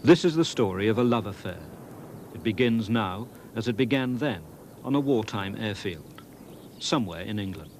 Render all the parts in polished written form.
This is the story of a love affair. It begins now, as it began then, on a wartime airfield, somewhere in England.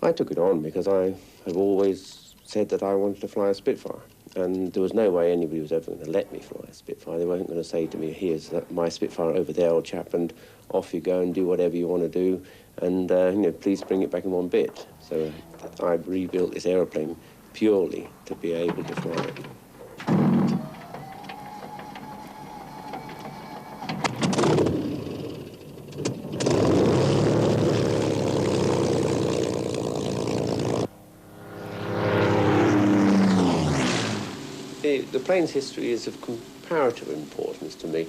I took it on because I have always said that I wanted to fly a Spitfire, and there was no way anybody was ever going to let me fly a Spitfire. They weren't going to say to me, here's my Spitfire over there, old chap, and off you go and do whatever you want to do, and please bring it back in one bit. So I rebuilt this aeroplane purely to be able to fly it. The plane's history is of comparative importance to me.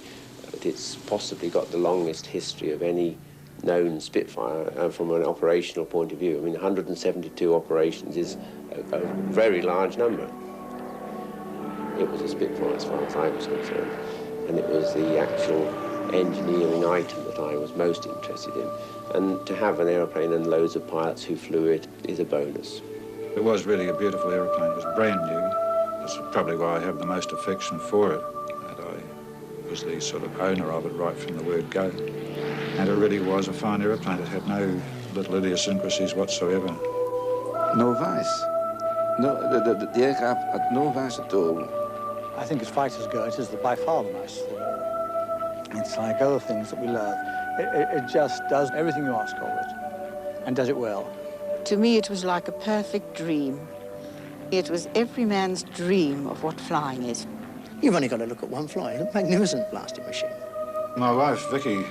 It's possibly got the longest history of any known Spitfire from an operational point of view. I mean, 172 operations is a very large number. It was a Spitfire as far as I was concerned, and it was the actual engineering item that I was most interested in. And to have an aeroplane and loads of pilots who flew it is a bonus. It was really a beautiful aeroplane. It was brand new. That's probably why I have the most affection for it. And I was the sort of owner of it right from the word go. And it really was a fine aeroplane. It had no little idiosyncrasies whatsoever. No vice. No, the aircraft had no vice at all. I think as fighters go, it is by far the nicest thing. It's like other things that we love. It just does everything you ask of it, and does it well. To me, it was like a perfect dream. It was every man's dream of what flying is. You've only got to look at one fly. It's a magnificent blasting machine. My wife, Vicky,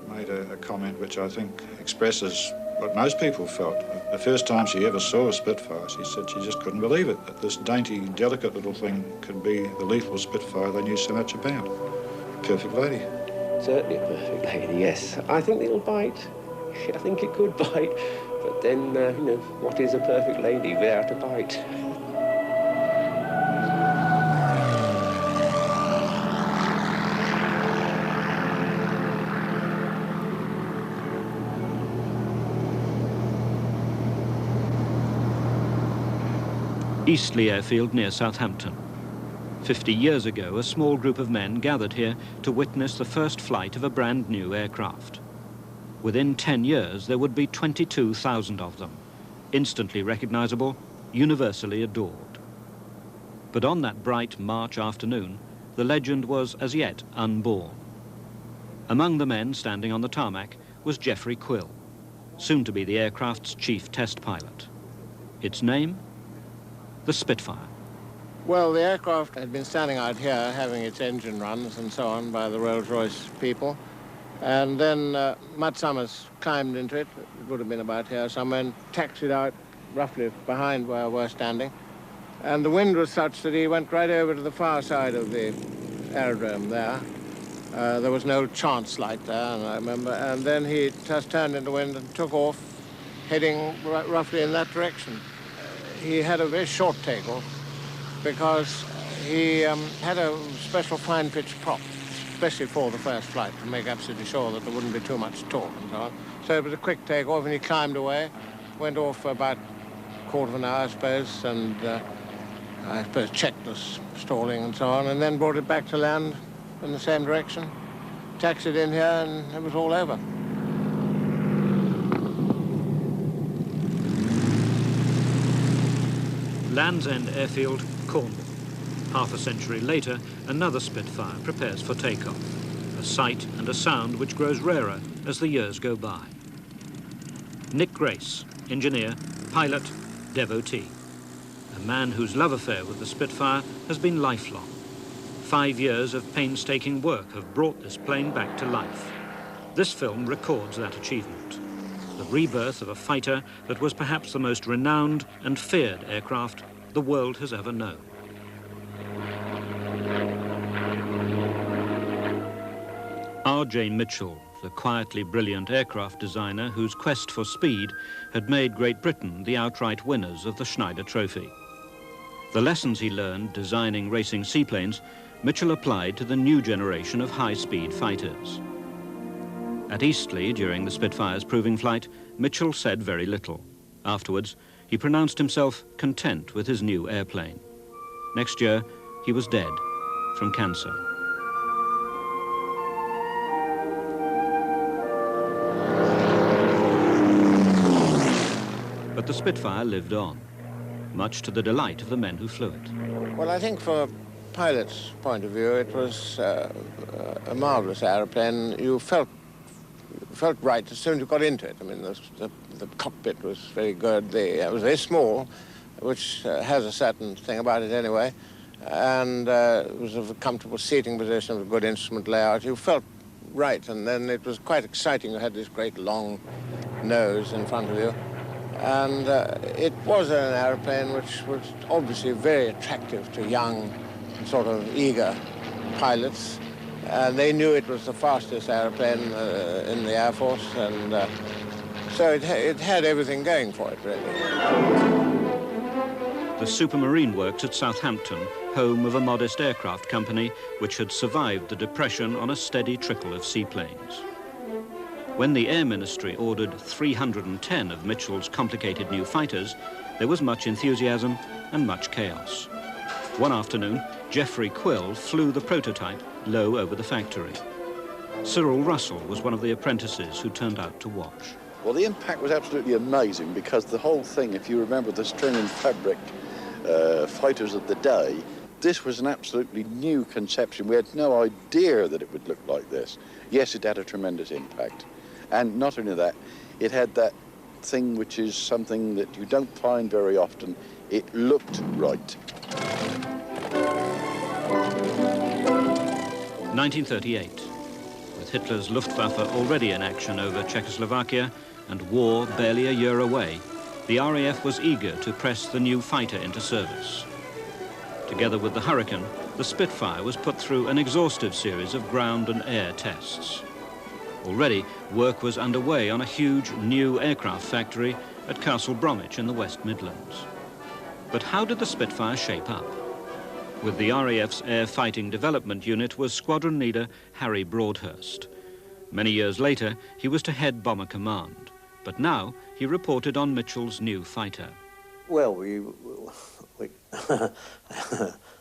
made a comment which I think expresses what most people felt. The first time she ever saw a Spitfire, she said she just couldn't believe it, that this dainty, delicate little thing could be the lethal Spitfire they knew so much about. Perfect lady. Certainly a perfect lady, yes. I think it'll bite. I think it could bite. But then, what is a perfect lady without a bite? Eastleigh Airfield near Southampton. 50 years ago, a small group of men gathered here to witness the first flight of a brand new aircraft. Within 10 years, there would be 22,000 of them, instantly recognizable, universally adored. But on that bright March afternoon, the legend was as yet unborn. Among the men standing on the tarmac was Geoffrey Quill, soon to be the aircraft's chief test pilot. Its name? The Spitfire. Well, the aircraft had been standing out here having its engine runs and so on by the Rolls-Royce people. And then Matt Summers climbed into it. It would have been about here somewhere, and taxied out roughly behind where we're standing. And the wind was such that he went right over to the far side of the aerodrome there. There was no chance light there, and I remember. And then he just turned into wind and took off, heading roughly in that direction. He had a very short takeoff because he had a special fine-pitch prop, especially for the first flight, to make absolutely sure that there wouldn't be too much torque and so on. So it was a quick takeoff, and he climbed away, went off for about a quarter of an hour, I suppose, and I suppose checked the stalling and so on, and then brought it back to land in the same direction, taxied in here, and it was all over. Land's End Airfield, Cornwall. Half a century later, another Spitfire prepares for takeoff, a sight and a sound which grows rarer as the years go by. Nick Grace, engineer, pilot, devotee. A man whose love affair with the Spitfire has been lifelong. 5 years of painstaking work have brought this plane back to life. This film records that achievement. the rebirth of a fighter that was perhaps the most renowned and feared aircraft the world has ever known. R.J. Mitchell, the quietly brilliant aircraft designer whose quest for speed had made Great Britain the outright winners of the Schneider Trophy. The lessons he learned designing racing seaplanes, Mitchell applied to the new generation of high-speed fighters. At Eastleigh, during the Spitfire's proving flight, Mitchell said very little. Afterwards, he pronounced himself content with his new airplane. Next year, he was dead from cancer. But the Spitfire lived on, much to the delight of the men who flew it. Well, I think from a pilot's point of view, it was a marvelous aeroplane. You felt right as soon as you got into it. I mean, the cockpit was very good. It was very small, which has a certain thing about it anyway, and it was of a comfortable seating position, with a good instrument layout. You felt right, and then it was quite exciting. You had this great long nose in front of you. And it was an aeroplane which was obviously very attractive to young, sort of eager pilots. And they knew it was the fastest aeroplane in the Air Force, and so it had everything going for it, really. The Supermarine Works at Southampton, home of a modest aircraft company which had survived the Depression on a steady trickle of seaplanes. When the Air Ministry ordered 310 of Mitchell's complicated new fighters, there was much enthusiasm and much chaos. One afternoon, Geoffrey Quill flew the prototype low over the factory. Cyril Russell was one of the apprentices who turned out to watch. Well, the impact was absolutely amazing because the whole thing, if you remember the string and fabric fighters of the day, this was an absolutely new conception. We had no idea that it would look like this. Yes, it had a tremendous impact. And not only that, it had that thing which is something that you don't find very often. It looked right. 1938. With Hitler's Luftwaffe already in action over Czechoslovakia and war barely a year away, the RAF was eager to press the new fighter into service. Together with the Hurricane, the Spitfire was put through an exhaustive series of ground and air tests. Already, work was underway on a huge new aircraft factory at Castle Bromwich in the West Midlands. But how did the Spitfire shape up? With the RAF's Air Fighting Development Unit was Squadron Leader Harry Broadhurst. Many years later, he was to head Bomber Command, but now he reported on Mitchell's new fighter. Well,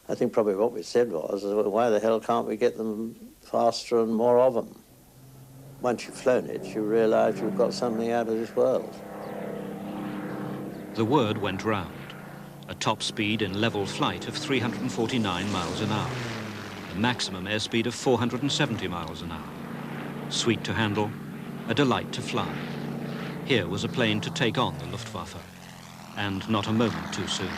I think probably what we said was, why the hell can't we get them faster and more of them? Once you've flown it, you realise you've got something out of this world. The word went round. A top speed in level flight of 349 miles an hour. A maximum airspeed of 470 miles an hour. Sweet to handle, a delight to fly. Here was a plane to take on the Luftwaffe. And not a moment too soon.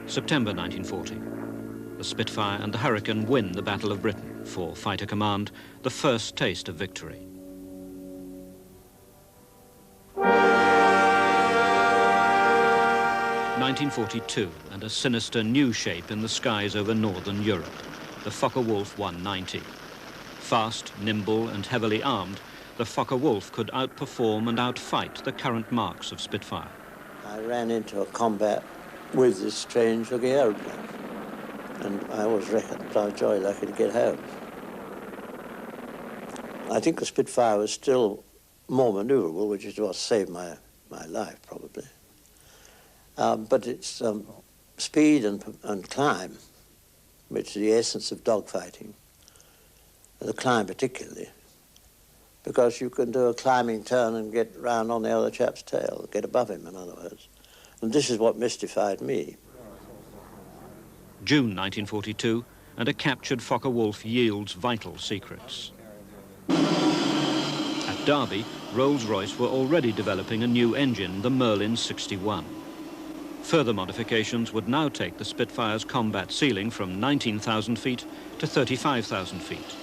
September 1940. The Spitfire and the Hurricane win the Battle of Britain, for Fighter Command, the first taste of victory. 1942, and a sinister new shape in the skies over northern Europe, the Focke-Wulf 190. Fast, nimble and heavily armed, the Focke-Wulf could outperform and outfight the current marks of Spitfire. I ran into a combat with this strange-looking aeroplane, and I always reckoned that I was jolly lucky to get home. I think the Spitfire was still more manoeuvrable, which is what saved my life, probably. But its speed and climb, which is the essence of dogfighting, the climb particularly, because you can do a climbing turn and get round on the other chap's tail, get above him, in other words. And this is what mystified me. June 1942, and a captured Focke-Wulf yields vital secrets. At Derby, Rolls-Royce were already developing a new engine, the Merlin 61. Further modifications would now take the Spitfire's combat ceiling from 19,000 feet to 35,000 feet.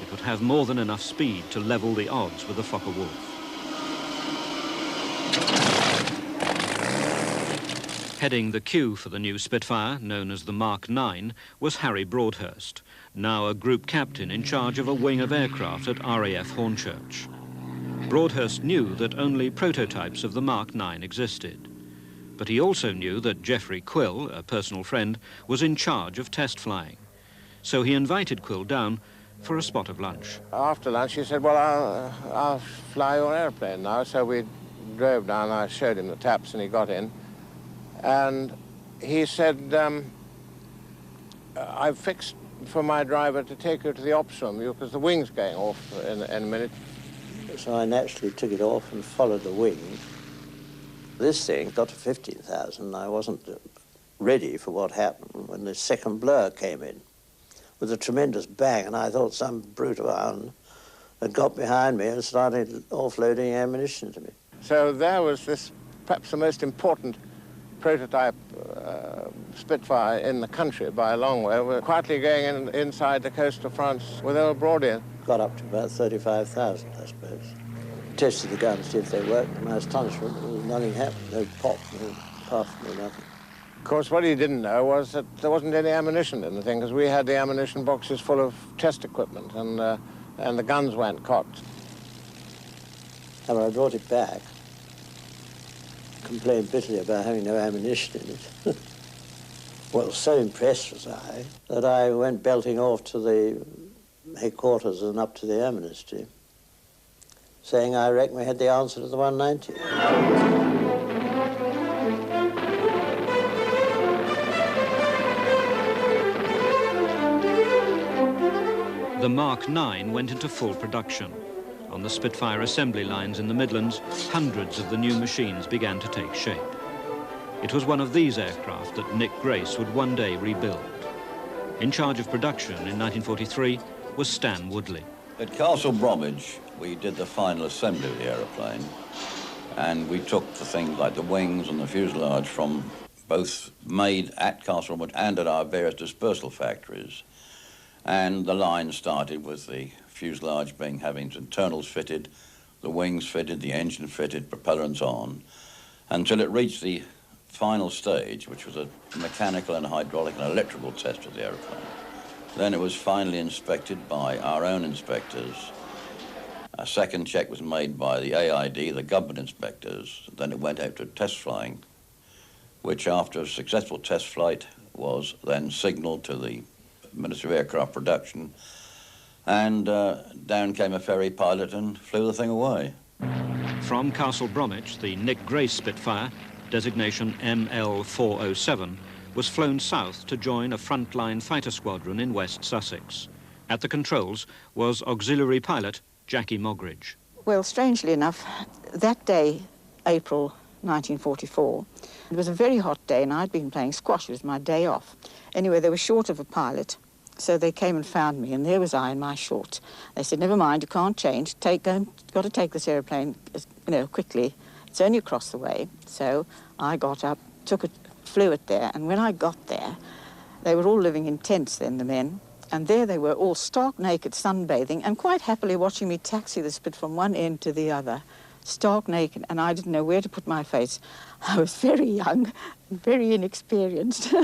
It would have more than enough speed to level the odds with the Focke-Wulf. Heading the queue for the new Spitfire, known as the Mark 9, was Harry Broadhurst, now a group captain in charge of a wing of aircraft at RAF Hornchurch. Broadhurst knew that only prototypes of the Mark 9 existed. But he also knew that Geoffrey Quill, a personal friend, was in charge of test flying. So he invited Quill down for a spot of lunch. After lunch, he said, well, I'll fly your airplane now. So we drove down, I showed him the taps, and he got in. And he said, I've fixed for my driver to take you to the ops room, because the wing's going off in a minute. So I naturally took it off and followed the wing. This thing got to 15,000, and I wasn't ready for what happened when the second blur came in with a tremendous bang, and I thought some brute of iron had got behind me and started offloading ammunition to me. So there was this, perhaps the most important prototype Spitfire in the country by a long way. We're quietly going inside the coast of France with old Broadian. Got up to about 35,000, I suppose. Tested the guns, see if they worked. To my astonishment, nothing happened. No pop, no puff, no nothing. Of course, what he didn't know was that there wasn't any ammunition in the thing, because we had the ammunition boxes full of test equipment, and the guns weren't cocked. And when I brought it back, complained bitterly about having no ammunition in it. Well, so impressed was I that I went belting off to the headquarters and up to the Air Ministry, saying I reckon we had the answer to the 190. The Mark 9 went into full production. On the Spitfire assembly lines in the Midlands, hundreds of the new machines began to take shape. It was one of these aircraft that Nick Grace would one day rebuild. In charge of production in 1943 was Stan Woodley. At Castle Bromwich, we did the final assembly of the aeroplane, and we took the things like the wings and the fuselage from both made at Castle Bromwich and at our various dispersal factories. And the line started with the fuselage having its internals fitted, the wings fitted, the engine fitted, propellants on, until it reached the final stage, which was a mechanical and hydraulic and electrical test of the aeroplane. Then it was finally inspected by our own inspectors. A second check was made by the AID, the government inspectors. Then it went out to test flying, which after a successful test flight was then signalled to the Ministry of Aircraft Production, and down came a ferry pilot and flew the thing away. From Castle Bromwich, the Nick Grace Spitfire, designation ML407, was flown south to join a frontline fighter squadron in West Sussex. At the controls was auxiliary pilot Jackie Moggridge. Well, strangely enough, that day, April 1944, it was a very hot day and I'd been playing squash. It was my day off. Anyway, they were short of a pilot, so they came and found me, and there was I in my shorts. They said, never mind, you can't change. Got to take this aeroplane, quickly. It's only across the way. So I got up, took a flew it there, and when I got there, they were all living in tents then, the men, and there they were, all stark naked, sunbathing, and quite happily watching me taxi the Spit from one end to the other, stark naked, and I didn't know where to put my face. I was very young and very inexperienced,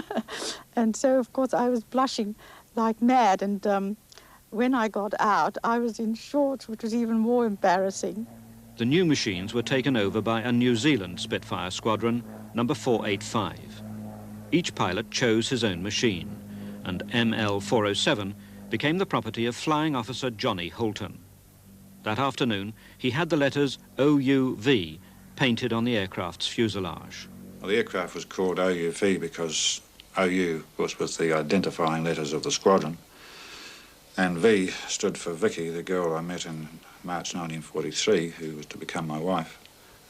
and so, of course, I was blushing like mad, and when I got out, I was in shorts, which was even more embarrassing. The new machines were taken over by a New Zealand Spitfire squadron, number 485. Each pilot chose his own machine, and ML407 became the property of Flying Officer Johnny Holton. That afternoon, he had the letters OUV painted on the aircraft's fuselage. Well, the aircraft was called OUV because OU, of course, was the identifying letters of the squadron, and V stood for Vicky, the girl I met in March 1943, who was to become my wife.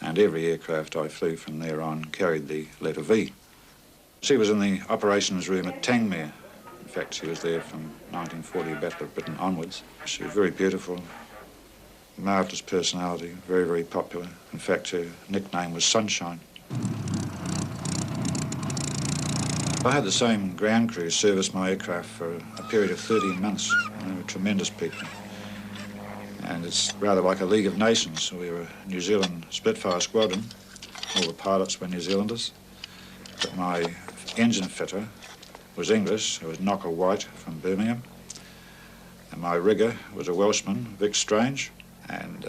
And every aircraft I flew from there on carried the letter V. She was in the operations room at Tangmere. In fact, she was there from 1940, Battle of Britain onwards. She was very beautiful, marvellous personality, very, very popular. In fact, her nickname was Sunshine. I had the same ground crew service my aircraft for a period of 13 months. They were tremendous people. And it's rather like a League of Nations. We were a New Zealand Spitfire squadron. All the pilots were New Zealanders. But my engine fitter was English. It was Knocker White from Birmingham. And my rigger was a Welshman, Vic Strange. And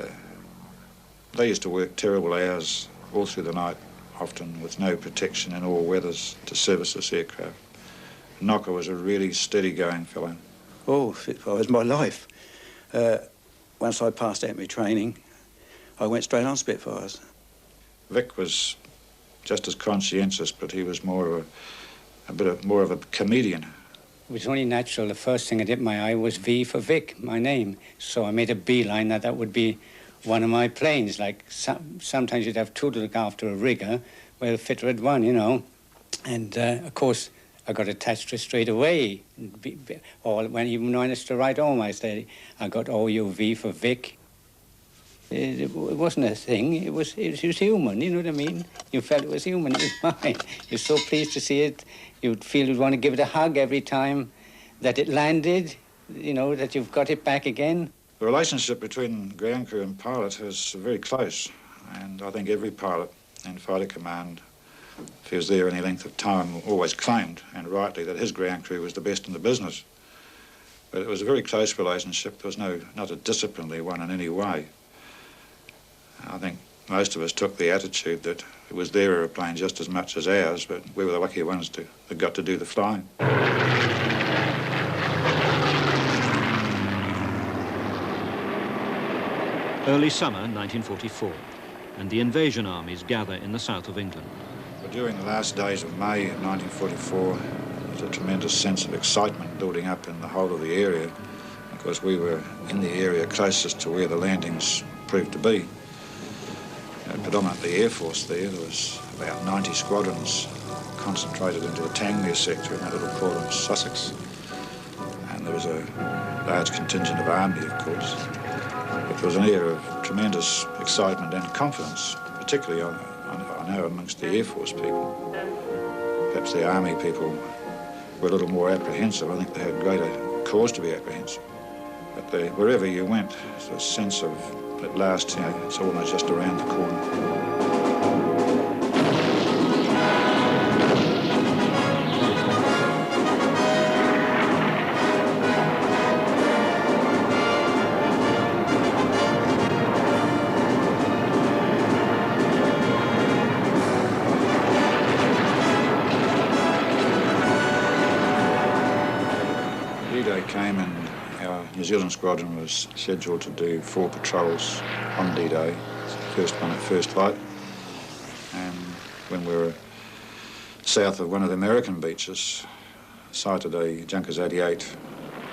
they used to work terrible hours all through the night, often with no protection in all weathers to service this aircraft. Knocker was a really steady-going fellow. Oh, Spitfire was my life. Once I passed out my training, I went straight on Spitfires. Vic was just as conscientious, but he was more of a comedian. It was only natural. The first thing that hit my eye was V for Vic, my name. So I made a beeline that would be one of my planes. Like sometimes you'd have two to look after a rigger, well, the fitter had one, you know. And of course, I got attached to it straight away. Or even when I was to write home, I said I got OUV for Vic. It wasn't a thing. It was human. You know what I mean? You felt it was human. It was mine. You're so pleased to see it. You'd feel you'd want to give it a hug every time that it landed. You know, that you've got it back again. The relationship between ground crew and pilot is very close, and I think every pilot in fighter command, if he was there any length of time, always claimed, and rightly, that his ground crew was the best in the business. But it was a very close relationship. There was not a disciplinary one in any way. I think most of us took the attitude that it was their aeroplane just as much as ours, but we were the lucky ones that got to do the flying. Early summer 1944, and the invasion armies gather in the south of England. But during the last days of May of 1944, there's a tremendous sense of excitement building up in the whole of the area, because we were in the area closest to where the landings proved to be. Predominantly Air Force there. There was about 90 squadrons concentrated into the Tangmere sector in that little port in Sussex. And there was a large contingent of Army, of course. But there was an air of tremendous excitement and confidence, particularly, I know, amongst the Air Force people. Perhaps the Army people were a little more apprehensive. I think they had greater cause to be apprehensive. But wherever you went, there's a sense of, at last, you know, it's almost just around the corner. D-Day came and our New Zealand squadron was scheduled to do 4 patrols on D-Day, first one at first light. And when we were south of one of the American beaches, sighted a Junkers 88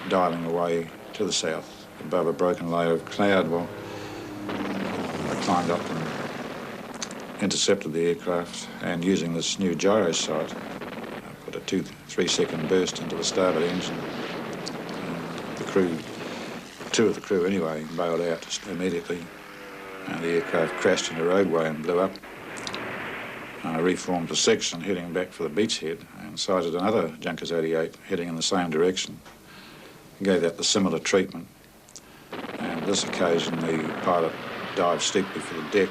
dialling away to the south above a broken layer of cloud. Well, I climbed up and intercepted the aircraft, and using this new gyro sight, I put a 2-3 second burst into the starboard engine. The crew, 2 of the crew anyway, bailed out just immediately. And the aircraft crashed in a roadway and blew up. I reformed the section heading back for the beachhead and sighted another Junkers 88 heading in the same direction. Gave that the similar treatment. And this occasion the pilot dived steeply for the deck.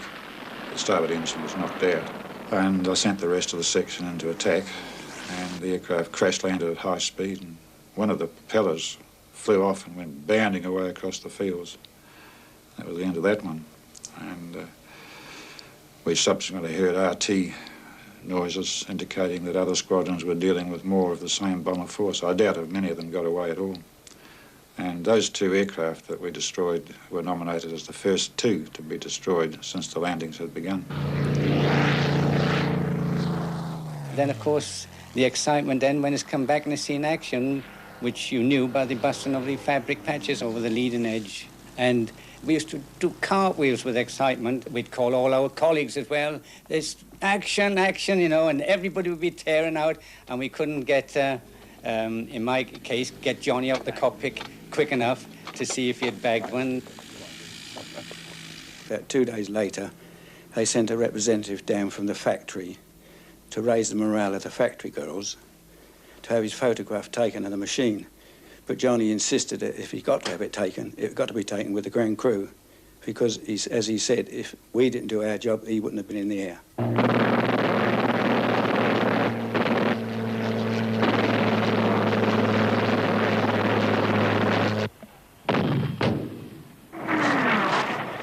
The starboard engine was knocked out. And I sent the rest of the section into attack, and the aircraft crash landed at high speed, and one of the propellers flew off and went bounding away across the fields. That was the end of that one. And we subsequently heard RT noises indicating that other squadrons were dealing with more of the same bomber force. I doubt if many of them got away at all. And those two aircraft that we destroyed were nominated as the first two to be destroyed since the landings had begun. Then, of course, the excitement then when it's come back and it's seen action, which you knew by the busting of the fabric patches over the leading edge. And we used to do cartwheels with excitement. We'd call all our colleagues as well. There's action, action, you know, and everybody would be tearing out, and we couldn't get, in my case, get Johnny out the cockpit quick enough to see if he had bagged one. About 2 days later, they sent a representative down from the factory to raise the morale of the factory girls, to have his photograph taken of the machine. But Johnny insisted that if he got to have it taken, it got to be taken with the ground crew, because, as he said, if we didn't do our job, he wouldn't have been in the air.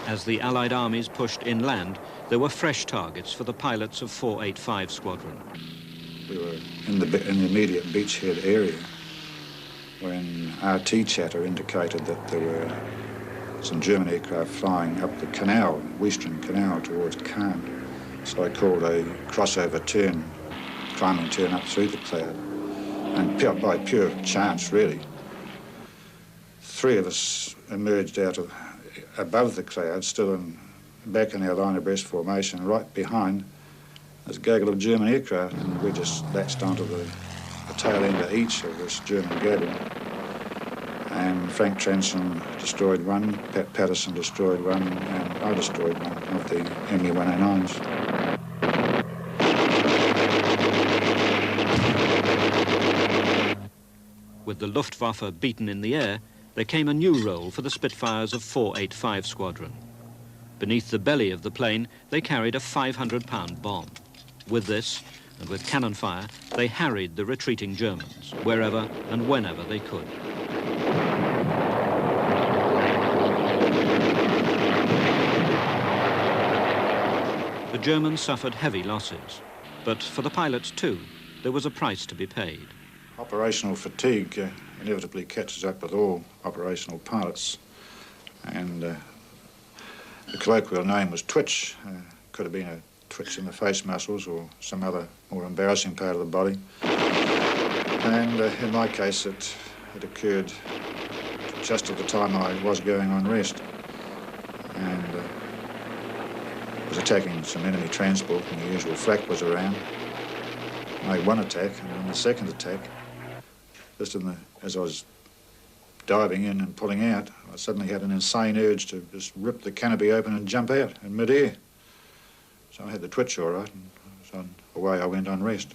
As the Allied armies pushed inland, there were fresh targets for the pilots of 485 Squadron. We were in the immediate beachhead area when RT chatter indicated that there were some German aircraft flying up the canal, Western Canal, towards Caen. So I called a crossover turn, climbing turn up through the cloud. And by pure chance, really, three of us emerged out of above the cloud, still back in our line of breast formation, right behind this gaggle of German aircraft, and we just latched onto the tail end of each of this German gaggle. And Frank Transon destroyed one, Pat Patterson destroyed one, and I destroyed one of the ME-109s. With the Luftwaffe beaten in the air, there came a new role for the Spitfires of 485 Squadron. Beneath the belly of the plane, they carried a 500-pound bomb. With this, and with cannon fire, they harried the retreating Germans, wherever and whenever they could. The Germans suffered heavy losses, but for the pilots too, there was a price to be paid. Operational fatigue inevitably catches up with all operational pilots, and the colloquial name was twitch. Could have been a twitch in the face muscles or some other more embarrassing part of the body. And in my case, it occurred just at the time I was going on rest, and was attacking some enemy transport, and the usual flak was around. I made one attack, and then the second attack, just as I was diving in and pulling out, I suddenly had an insane urge to just rip the canopy open and jump out in midair. So I had the twitch all right, and so away I went on rest.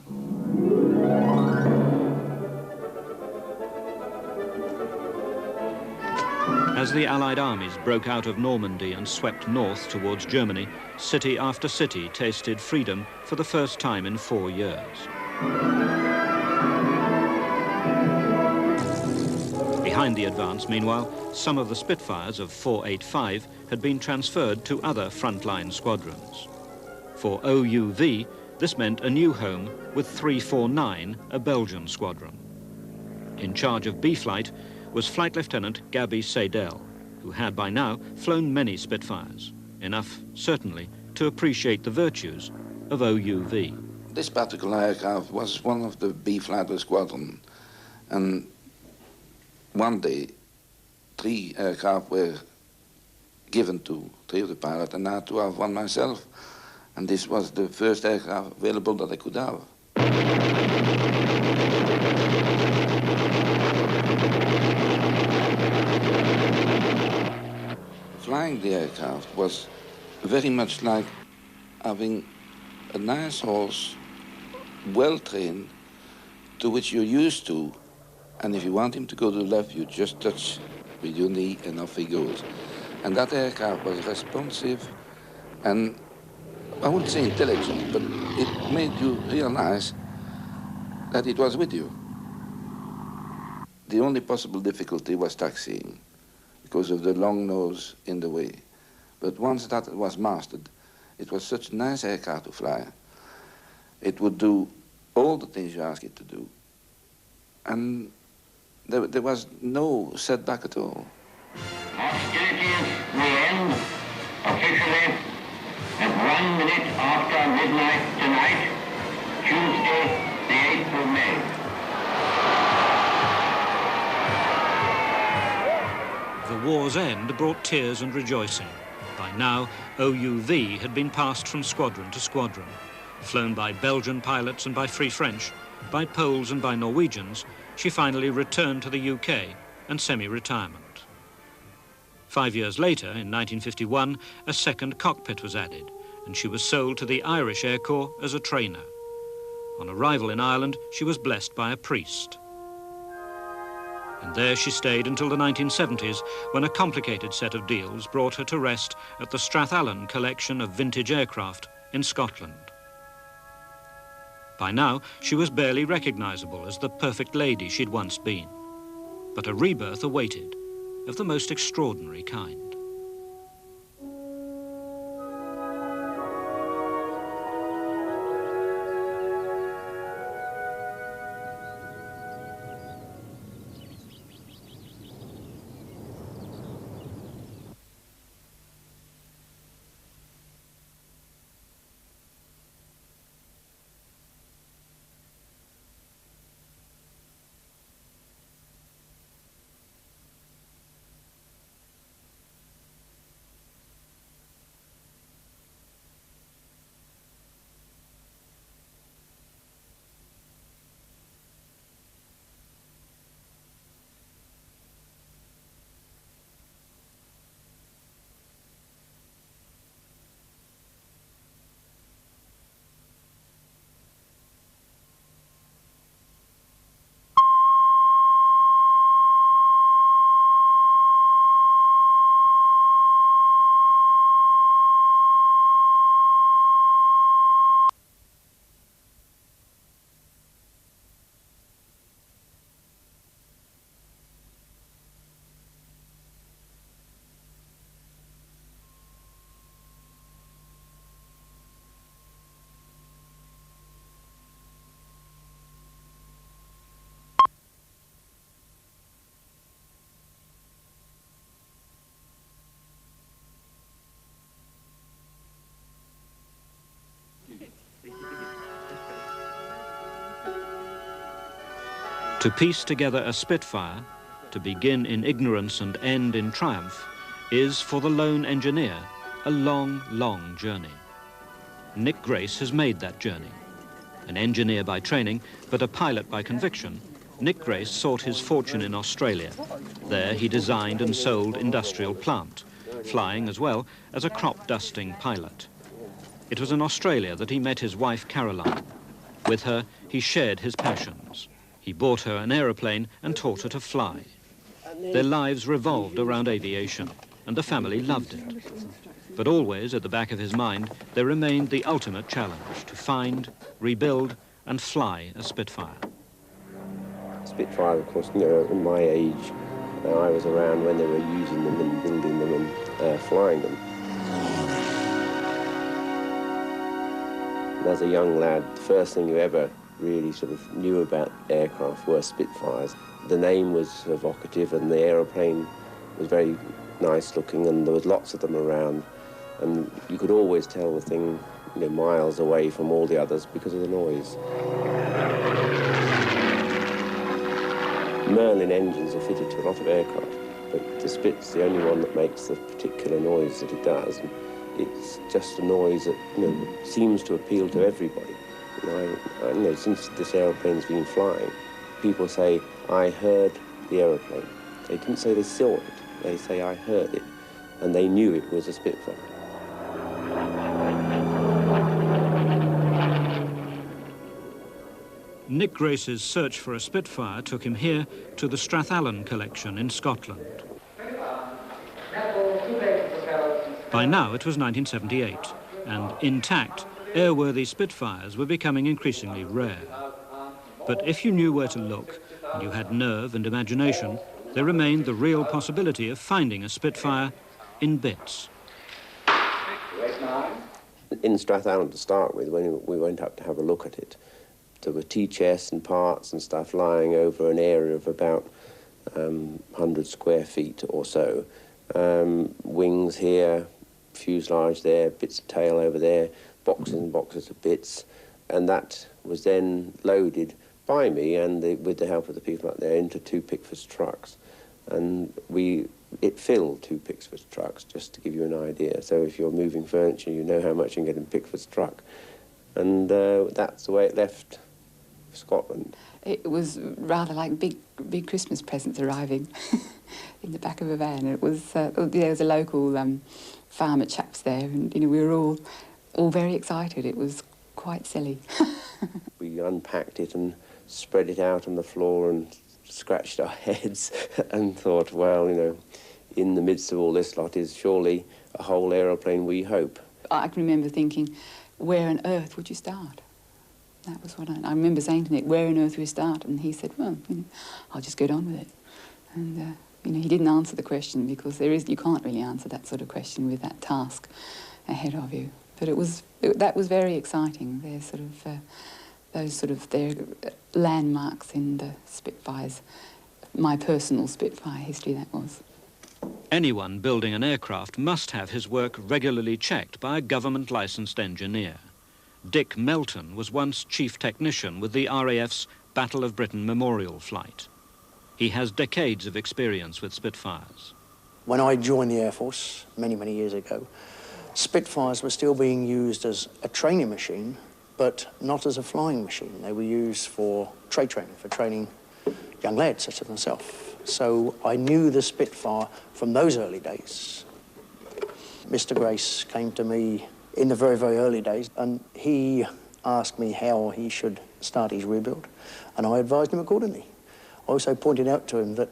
As the Allied armies broke out of Normandy and swept north towards Germany, city after city tasted freedom for the first time in 4 years. Behind the advance, meanwhile, some of the Spitfires of 485 had been transferred to other frontline squadrons. For OUV, this meant a new home with 349, a Belgian squadron. In charge of B-Flight was Flight Lieutenant Gaby Seidel, who had by now flown many Spitfires, enough, certainly, to appreciate the virtues of OUV. This particular aircraft was one of the B-Flighter squadron, and one day 3 aircraft were given to 3 of the pilots, and I had to have one myself. And this was the first aircraft available that I could have. Flying the aircraft was very much like having a nice horse, well trained, to which you're used to, and if you want him to go to the left, you just touch with your knee and off he goes. And that aircraft was responsive and, I wouldn't say intelligent, but it made you realize that it was with you. The only possible difficulty was taxiing because of the long nose in the way. But once that was mastered, it was such a nice aircraft to fly. It would do all the things you ask it to do. And there was no setback at all. Hostilities will end officially at 1 minute after midnight tonight, Tuesday, the 8th of May. The war's end brought tears and rejoicing. By now, OUV had been passed from squadron to squadron. Flown by Belgian pilots and by Free French, by Poles and by Norwegians, she finally returned to the UK and semi-retirement. 5 years later, in 1951, a second cockpit was added, and she was sold to the Irish Air Corps as a trainer. On arrival in Ireland, she was blessed by a priest. And there she stayed until the 1970s, when a complicated set of deals brought her to rest at the Strathallan collection of vintage aircraft in Scotland. By now, she was barely recognizable as the perfect lady she'd once been. But a rebirth awaited, of the most extraordinary kind. To piece together a Spitfire, to begin in ignorance and end in triumph, is, for the lone engineer, a long, long journey. Nick Grace has made that journey. An engineer by training, but a pilot by conviction, Nick Grace sought his fortune in Australia. There he designed and sold industrial plant, flying as well as a crop dusting pilot. It was in Australia that he met his wife Caroline. With her, he shared his passions. He bought her an aeroplane and taught her to fly. Their lives revolved around aviation, and the family loved it. But always at the back of his mind, there remained the ultimate challenge, to find, rebuild, and fly a Spitfire. Spitfire, of course, in my age, I was around when they were using them and building them and flying them. And as a young lad, the first thing you ever really sort of knew about aircraft were Spitfires. The name was evocative and the aeroplane was very nice looking, and there was lots of them around, and you could always tell the thing miles away from all the others because of the noise. Merlin engines are fitted to a lot of aircraft, but the Spit's the only one that makes the particular noise that it does, and it's just a noise that seems to appeal to everybody. Since this aeroplane's been flying, people say, I heard the aeroplane. They didn't say they saw it, they say, I heard it, and they knew it was a Spitfire. Nick Grace's search for a Spitfire took him here to the Strathallan collection in Scotland. By now it was 1978, and intact, airworthy Spitfires were becoming increasingly rare. But if you knew where to look, and you had nerve and imagination, there remained the real possibility of finding a Spitfire in bits. In Strathallan to start with, when we went up to have a look at it, there were tea chests and parts and stuff lying over an area of about 100 square feet or so. Wings here, fuselage there, bits of tail over there, boxes and boxes of bits, and that was then loaded by me and with the help of the people up there into 2 Pickford's trucks. And it filled 2 Pickford's trucks, just to give you an idea. So if you're moving furniture, you know how much you can get in Pickford's truck. And that's the way it left Scotland. It was rather like big Christmas presents arriving in the back of a van. It was there was a local farmer chaps there, and we were all very excited. It was quite silly. We unpacked it and spread it out on the floor and scratched our heads and thought, well, in the midst of all this lot is surely a whole aeroplane, we hope. I can remember thinking, where on earth would you start? That was what I remember saying to Nick, where on earth would we start? And he said, well, I'll just get on with it. And, he didn't answer the question because you can't really answer that sort of question with that task ahead of you. But that was very exciting. Their landmarks in the Spitfires, my personal Spitfire history, that was. Anyone building an aircraft must have his work regularly checked by a government-licensed engineer. Dick Melton was once chief technician with the RAF's Battle of Britain Memorial Flight. He has decades of experience with Spitfires. When I joined the Air Force many, many years ago, Spitfires were still being used as a training machine, but not as a flying machine. They were used for trade training, for training young lads such as myself. So I knew the Spitfire from those early days. Mr. Grace came to me in the very, very early days, and he asked me how he should start his rebuild, and I advised him accordingly. I also pointed out to him that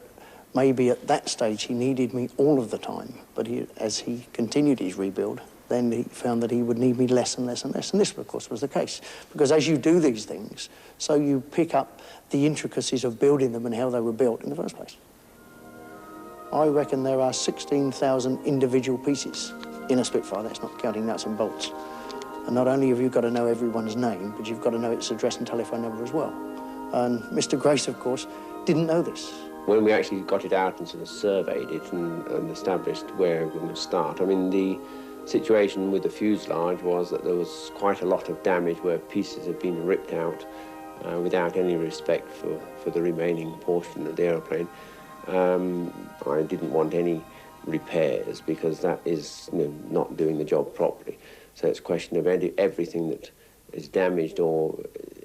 maybe at that stage he needed me all of the time, but as he continued his rebuild, then he found that he would need me less and less and less, and this, of course, was the case. Because as you do these things, so you pick up the intricacies of building them and how they were built in the first place. I reckon there are 16,000 individual pieces in a Spitfire, that's not counting nuts and bolts. And not only have you got to know everyone's name, but you've got to know its address and telephone number as well. And Mr. Grace, of course, didn't know this. When we actually got it out and sort of surveyed it and established where we were going to start, I mean, the situation with the fuselage was that there was quite a lot of damage where pieces had been ripped out without any respect for the remaining portion of the aeroplane. I didn't want any repairs because that is not doing the job properly. So it's a question of everything that is damaged or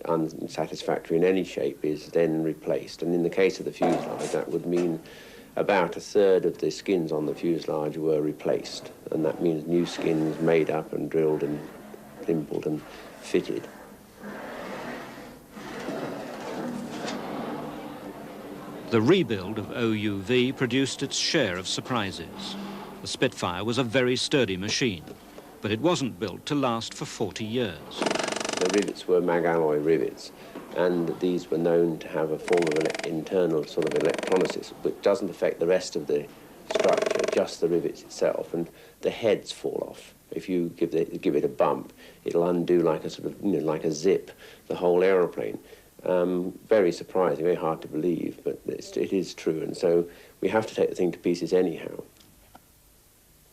unsatisfactory in any shape is then replaced. And in the case of the fuselage, that would mean about 1/3 of the skins on the fuselage were replaced. And that means new skins made up and drilled and dimpled and fitted. The rebuild of OUV produced its share of surprises. The Spitfire was a very sturdy machine, but it wasn't built to last for 40 years. The rivets were mag alloy rivets, and these were known to have a form of internal sort of electrolysis, which doesn't affect the rest of the structure, just the rivets itself, and the heads fall off. If you give it a bump, it'll undo like a sort of, like a zip, the whole aeroplane. Very surprising, very hard to believe, but it is true, and so we have to take the thing to pieces anyhow.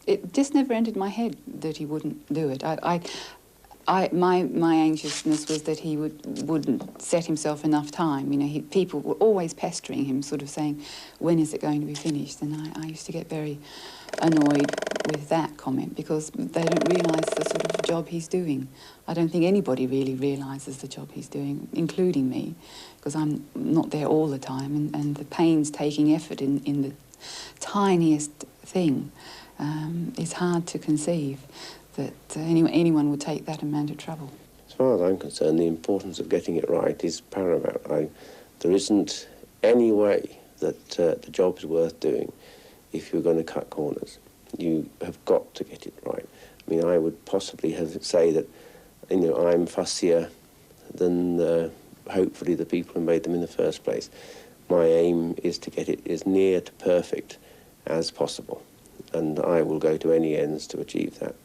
It just never entered my head that he wouldn't do it. My anxiousness was that he wouldn't set himself enough time. People were always pestering him, sort of saying, when is it going to be finished? And I used to get very annoyed with that comment because they don't realise the sort of job he's doing. I don't think anybody really realises the job he's doing, including me, because I'm not there all the time, and the painstaking effort in the tiniest thing is hard to conceive that anyone would take that amount of trouble. As far as I'm concerned, the importance of getting it right is paramount. There isn't any way that the job's worth doing if you're going to cut corners. You have got to get it right. I mean, I would possibly say that, you know, I'm fussier than hopefully the people who made them in the first place. My aim is to get it as near to perfect as possible, and I will go to any ends to achieve that.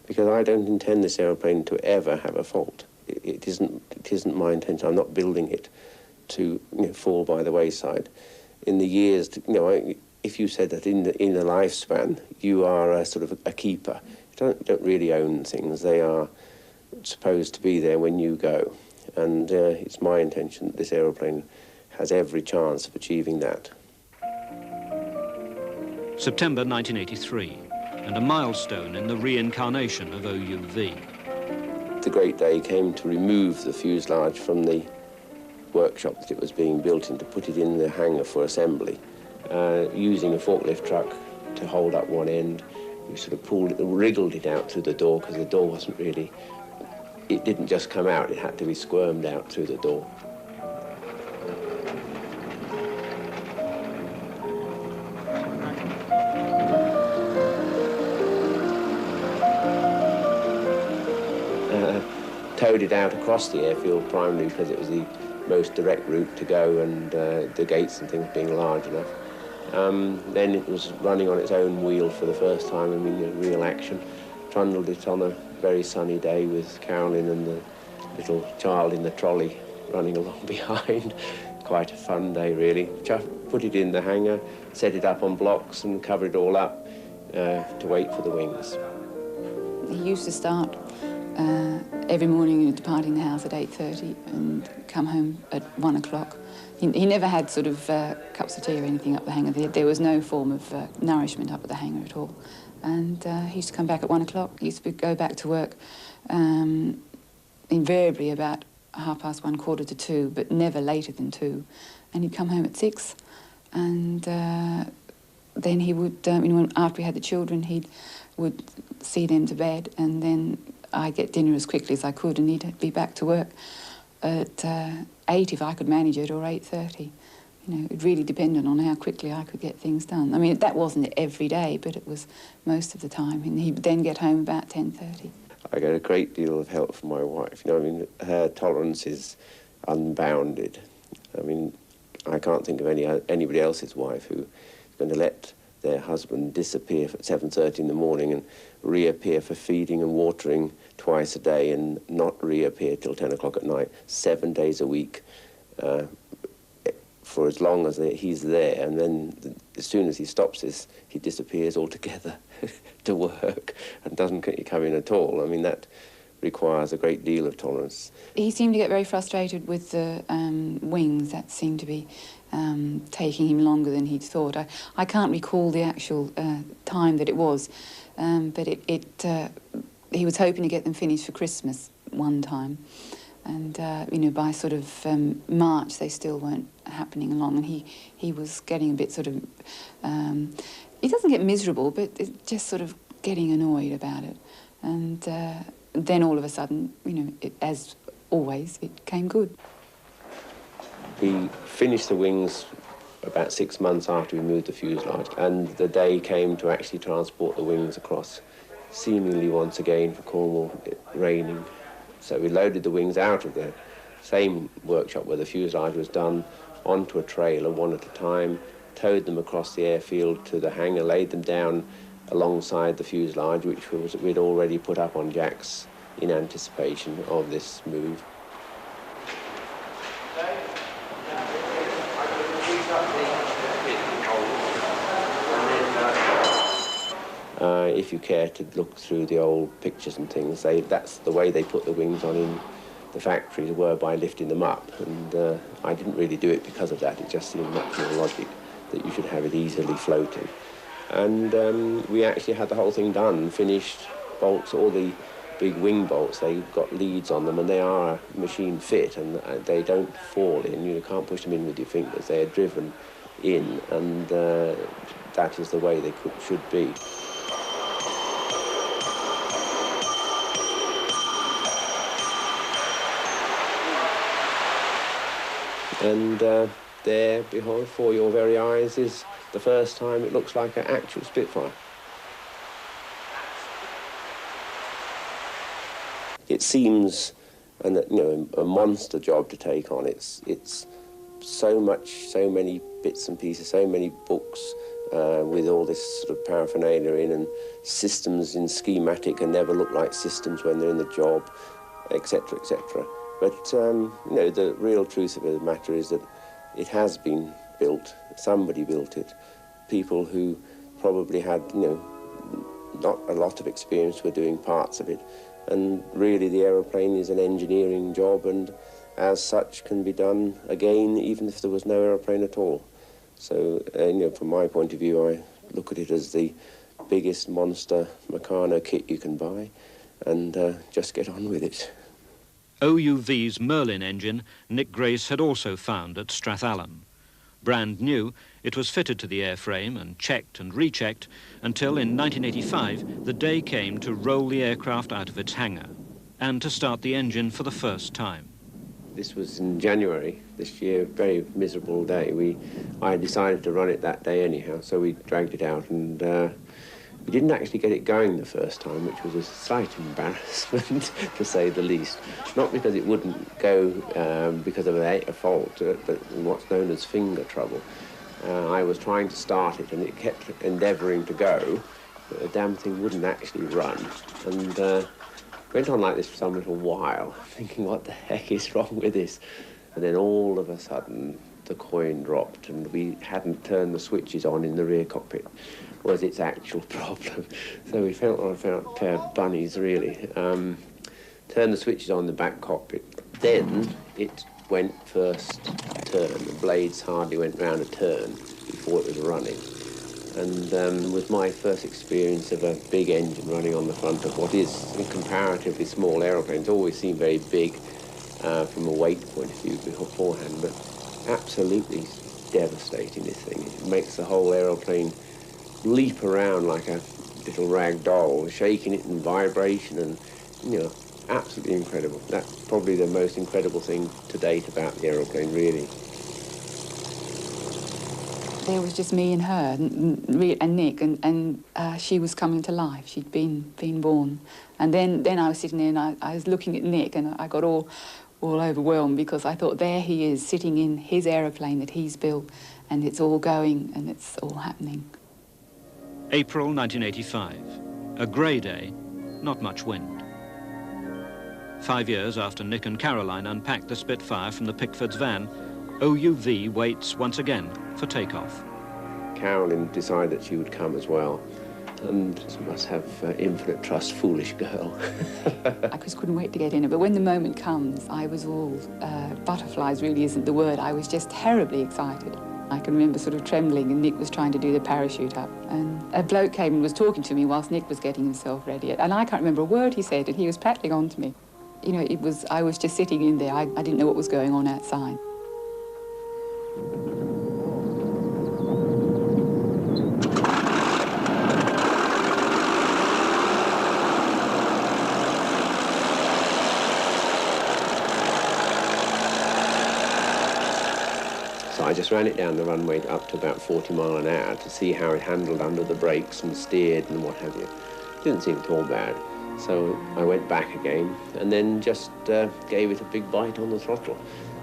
Because I don't intend this aeroplane to ever have a fault. It isn't my intention. I'm not building it to, you know, fall by the wayside. In the years, if you said that in the lifespan you are a sort of a keeper, you don't really own things. They are supposed to be there when you go, and it's my intention that this aeroplane has every chance of achieving that. September 1983, and a milestone in the reincarnation of OUV. The great day came to remove the fuselage from the workshop that it was being built in, to put it in the hangar for assembly, using a forklift truck to hold up one end. We sort of wriggled it out through the door, because the door wasn't really, it didn't just come out, it had to be squirmed out through the door. Towed it out across the airfield primarily because it was the most direct route to go, and the gates and things being large enough. Then it was running on its own wheel for the first time, I mean, real action. Trundled it on a very sunny day with Carolyn and the little child in the trolley running along behind. Quite a fun day, really. Put it in the hangar, set it up on blocks and cover it all up to wait for the wings. He used to start every morning, departing the house at 8:30 and come home at 1 o'clock. He never had sort of cups of tea or anything up the hangar. There was no form of nourishment up at the hangar at all. And he used to come back at 1 o'clock. He used to go back to work invariably about 1:30, 1:45, but never later than 2. And he'd come home at 6. And then he would, after we had the children, he would see them to bed, and then I'd get dinner as quickly as I could, and he'd be back to work at 8 if I could manage it, or 8:30. You know, it really depended on how quickly I could get things done. I mean, that wasn't every day, but it was most of the time. And he'd then get home about 10:30. I get a great deal of help from my wife. You know, I mean, her tolerance is unbounded. I mean, I can't think of anybody else's wife who is going to let their husband disappear at 7:30 in the morning and reappear for feeding and watering twice a day, and not reappear till 10 o'clock at night, 7 days a week, for as long as he's there. And then as soon as he stops this, he disappears altogether to work and doesn't come in at all. I mean, that requires a great deal of tolerance. He seemed to get very frustrated with the wings. That seemed to be taking him longer than he'd thought. I can't recall the actual time that it was, but he was hoping to get them finished for Christmas one time. And, you know, by sort of March, they still weren't happening along, and he was getting a bit sort of, he doesn't get miserable, but just sort of getting annoyed about it. And then all of a sudden, you know, as always, it came good. We finished the wings about 6 months after we moved the fuselage, and the day came to actually transport the wings across, seemingly once again for Cornwall, raining. So we loaded the wings out of the same workshop where the fuselage was done onto a trailer, one at a time, towed them across the airfield to the hangar, laid them down alongside the fuselage, which we'd already put up on jacks in anticipation of this move. If you care to look through the old pictures and things, that's the way they put the wings on in the factories, were by lifting them up. And I didn't really do it because of that. It just seemed much more logic that you should have it easily floating. And we actually had the whole thing done, finished bolts, all the big wing bolts, they've got leads on them, and they are machine fit, and they don't fall in. You can't push them in with your fingers. They're driven in, and that is the way they should be. And there, behold, before your very eyes, is the first time it looks like an actual Spitfire. It seems a monster job to take on. It's so many bits and pieces, so many books with all this sort of paraphernalia in, and systems in schematic and never look like systems when they're in the job, etc., etc. But the real truth of the matter is that it has been built. Somebody built it. People who probably had not a lot of experience were doing parts of it. And really the aeroplane is an engineering job, and as such can be done again even if there was no aeroplane at all. So, from my point of view, I look at it as the biggest monster Meccano kit you can buy, and just get on with it. OUV's Merlin engine Nick Grace had also found at Strathallan. Brand new, it was fitted to the airframe and checked and rechecked until in 1985 the day came to roll the aircraft out of its hangar and to start the engine for the first time. This was in January this year, a very miserable day. I decided to run it that day anyhow, so we dragged it out, and we didn't actually get it going the first time, which was a slight embarrassment, to say the least. Not because it wouldn't go because of a fault, but what's known as finger trouble. I was trying to start it, and it kept endeavouring to go, but the damn thing wouldn't actually run. And went on like this for some little while, thinking, what the heck is wrong with this? And then all of a sudden, the coin dropped, and we hadn't turned the switches on in the rear cockpit. Was its actual problem. So we felt a pair of bunnies, really. Turned the switches on in the back cockpit. Then it went first turn. The blades hardly went round a turn before it was running. And was my first experience of a big engine running on the front of what is a comparatively small aeroplane. It's always seemed very big from a weight point of view beforehand, but absolutely devastating, this thing. It makes the whole aeroplane leap around like a little rag doll, shaking it in vibration, and, absolutely incredible. That's probably the most incredible thing to date about the aeroplane, really. There was just me and her and Nick, and she was coming to life. She'd been born. And then I was sitting there, and I was looking at Nick, and I got all overwhelmed, because I thought, there he is, sitting in his aeroplane that he's built, and it's all going, and it's all happening. April 1985. A grey day, not much wind. 5 years after Nick and Caroline unpacked the Spitfire from the Pickford's van, OUV waits once again for takeoff. Caroline decided that she would come as well, and must have infinite trust, foolish girl. I just couldn't wait to get in it, but when the moment comes, I was all, butterflies really isn't the word, I was just terribly excited. I can remember sort of trembling, and Nick was trying to do the parachute up, and a bloke came and was talking to me whilst Nick was getting himself ready, and I can't remember a word he said, and he was prattling on to me. I was just sitting in there, I didn't know what was going on outside. So I just ran it down the runway up to about 40 miles an hour to see how it handled under the brakes and steered and what have you. Didn't seem at all bad. So I went back again and then just gave it a big bite on the throttle.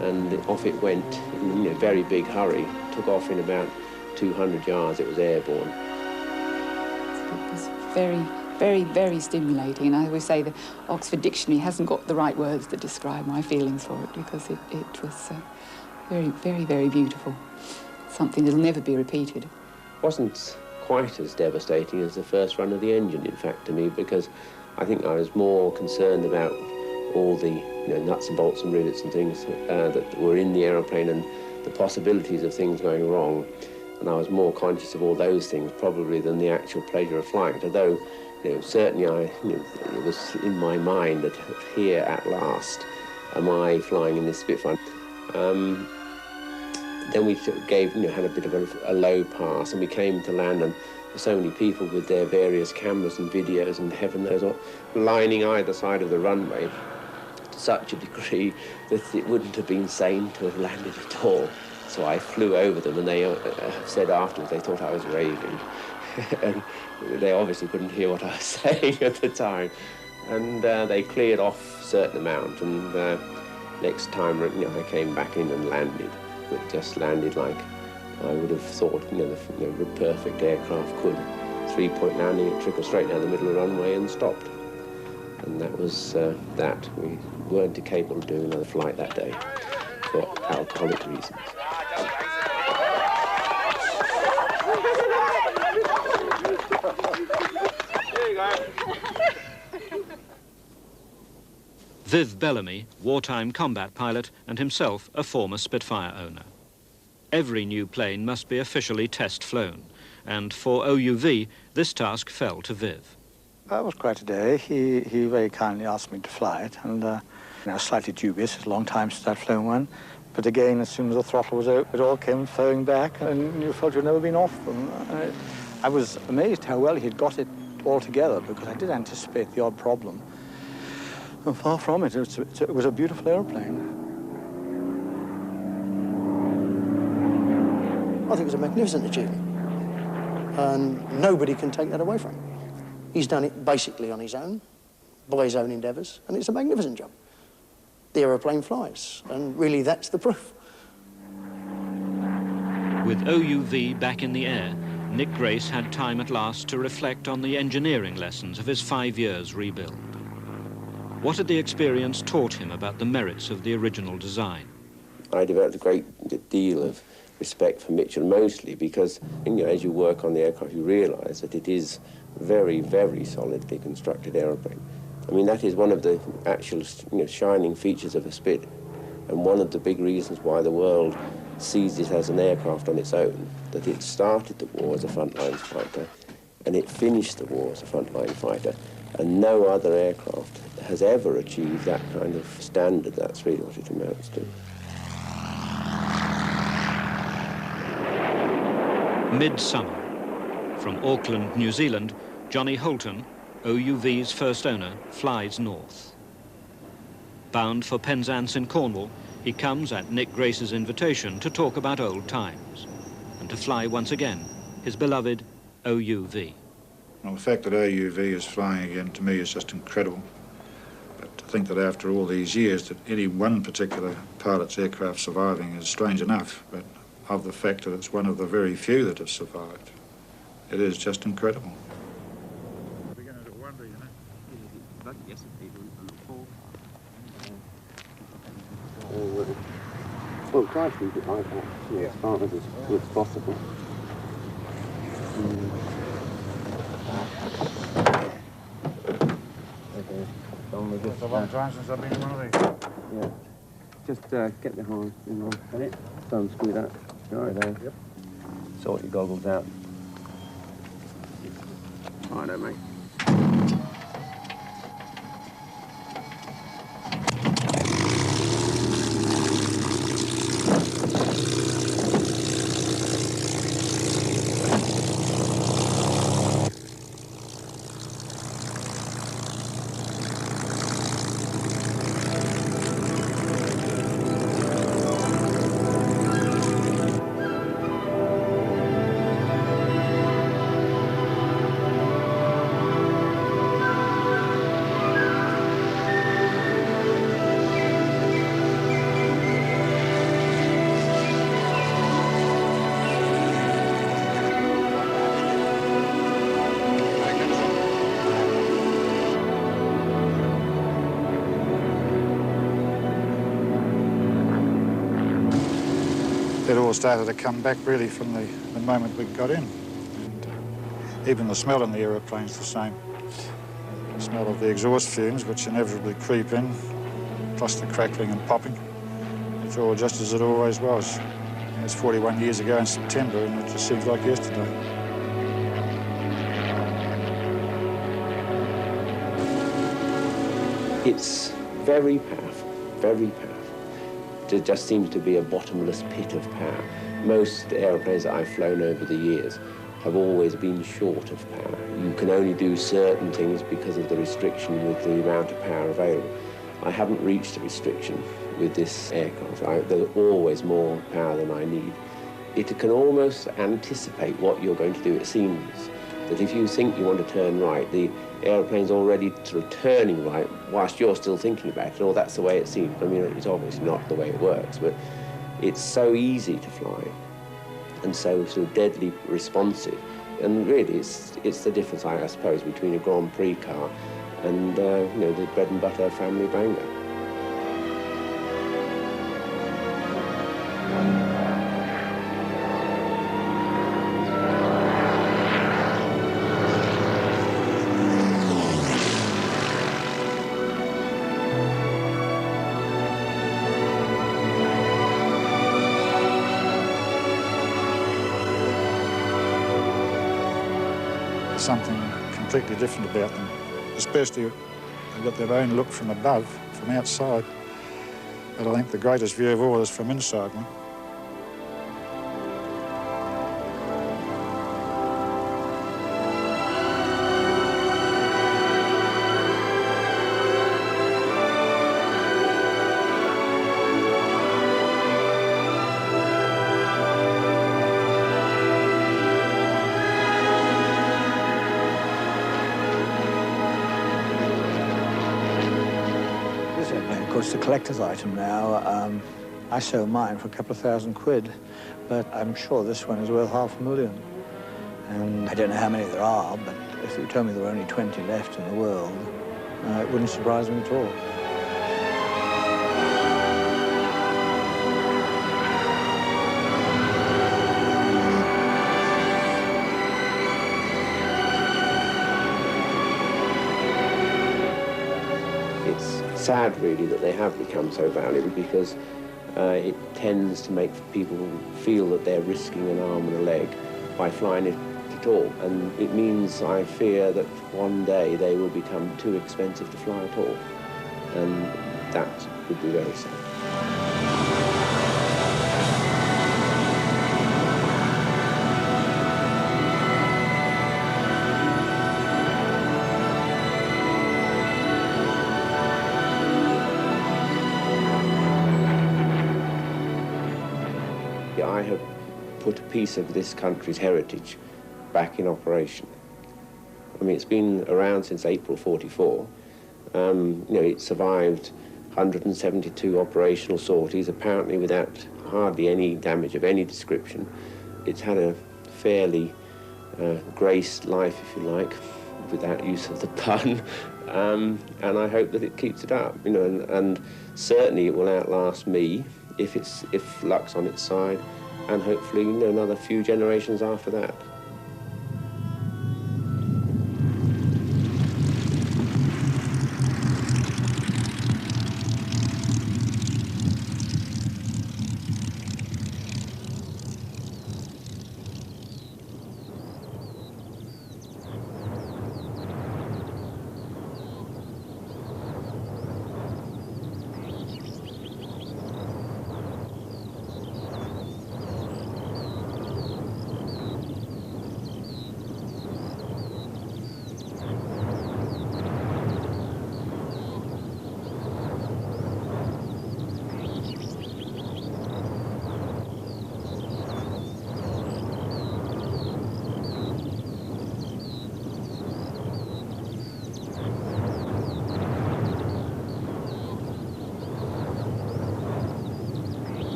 And off it went in a very big hurry. Took off in about 200 yards. It was airborne. It was very, very, very stimulating. And I always say the Oxford Dictionary hasn't got the right words to describe my feelings for it, because it was very, very, very beautiful. Something that'll never be repeated. Wasn't quite as devastating as the first run of the engine, in fact, to me, because I think I was more concerned about all the nuts and bolts and rivets and things that were in the aeroplane and the possibilities of things going wrong. And I was more conscious of all those things probably than the actual pleasure of flying. Although, certainly it was in my mind that here at last am I flying in this Spitfire. Then we had a bit of a low pass, and we came to land, and so many people with their various cameras and videos and heaven knows what, lining either side of the runway to such a degree that it wouldn't have been sane to have landed at all. So I flew over them, and they said afterwards they thought I was raving. And they obviously couldn't hear what I was saying at the time. And they cleared off a certain amount, and next time, you know, I came back in and landed, but just landed like I would have thought, you know, the perfect aircraft could. 3-point landing, it trickled straight down the middle of the runway and stopped. And that was that. We weren't capable of doing another flight that day for alcoholic reasons. Viv Bellamy, wartime combat pilot and himself a former Spitfire owner. Every new plane must be officially test flown, and for OUV, this task fell to Viv. That was quite a day. He very kindly asked me to fly it, and I was slightly dubious. It's a long time since I'd flown one. But again, as soon as the throttle was open, it all came flowing back, and you felt you'd never been off them. I was amazed how well he'd got it all together, because I did anticipate the odd problem. And far from it. It was a beautiful airplane. I think it was a magnificent achievement, and nobody can take that away from him. He's done it basically on his own, by his own endeavours, and it's a magnificent job. The aeroplane flies, and really that's the proof. With OUV back in the air, Nick Grace had time at last to reflect on the engineering lessons of his 5 years rebuild. What had the experience taught him about the merits of the original design? I developed a great deal of respect for Mitchell, mostly because, you know, as you work on the aircraft, you realise that it is very, very solidly constructed aeroplane. I mean, that is one of the actual, you know, shining features of a Spit, and one of the big reasons why the world sees it as an aircraft on its own, that it started the war as a frontline fighter, and it finished the war as a frontline fighter, and no other aircraft has ever achieved that kind of standard. That's really what it amounts to. Midsummer. From Auckland, New Zealand, Johnny Holton, OUV's first owner, flies north. Bound for Penzance in Cornwall, he comes at Nick Grace's invitation to talk about old times and to fly once again his beloved OUV. Well, the fact that OUV is flying again to me is just incredible. But to think that after all these years that any one particular pilot's aircraft surviving is strange enough, but of the fact that it's one of the very few that have survived, it is just incredible. Well, try to keep it like that, you know, as far as it's possible. It's a long time since I've been in one of these. Yeah. Just get the horn in on it. Don't screw that. Right there. Yep. Sort your goggles out. Righto, mate. It all started to come back really from the moment we got in. And even the smell in the aeroplane's the same. The smell of the exhaust fumes, which inevitably creep in, plus the crackling and popping. It's all just as it always was. It's 41 years ago in September, and it just seems like yesterday. It's very powerful, very powerful. There just seems to be a bottomless pit of power. Most aeroplanes that I've flown over the years have always been short of power. You can only do certain things because of the restriction with the amount of power available. I haven't reached a restriction with this aircraft. There's always more power than I need. It can almost anticipate what you're going to do. It seems that if you think you want to turn right, the aeroplane's already sort of turning right whilst you're still thinking about it, or that's the way it seems. I mean, it's obviously not the way it works, but it's so easy to fly and so sort of deadly responsive. And really, it's the difference, I suppose, between a Grand Prix car and you know, the bread and butter family banger. Something completely different about them, especially they've got their own look from above, from outside. But I think the greatest view of all is from inside one. Of course, it's a collector's item now. I sold mine for a couple of £1,000, but I'm sure this one is worth $500,000. And I don't know how many there are, but if you told me there were only 20 left in the world, it wouldn't surprise me at all. Sad, really, that they have become so valuable, because it tends to make people feel that they're risking an arm and a leg by flying it at all. And it means, I fear, that one day they will become too expensive to fly at all. And that would be very sad. I have put a piece of this country's heritage back in operation. I mean, it's been around since April '44. You know, it survived 172 operational sorties, apparently without hardly any damage of any description. It's had a fairly graced life, if you like, without use of the pun, and I hope that it keeps it up. You know, and certainly it will outlast me if luck's on its side, and hopefully, you know, another few generations after that.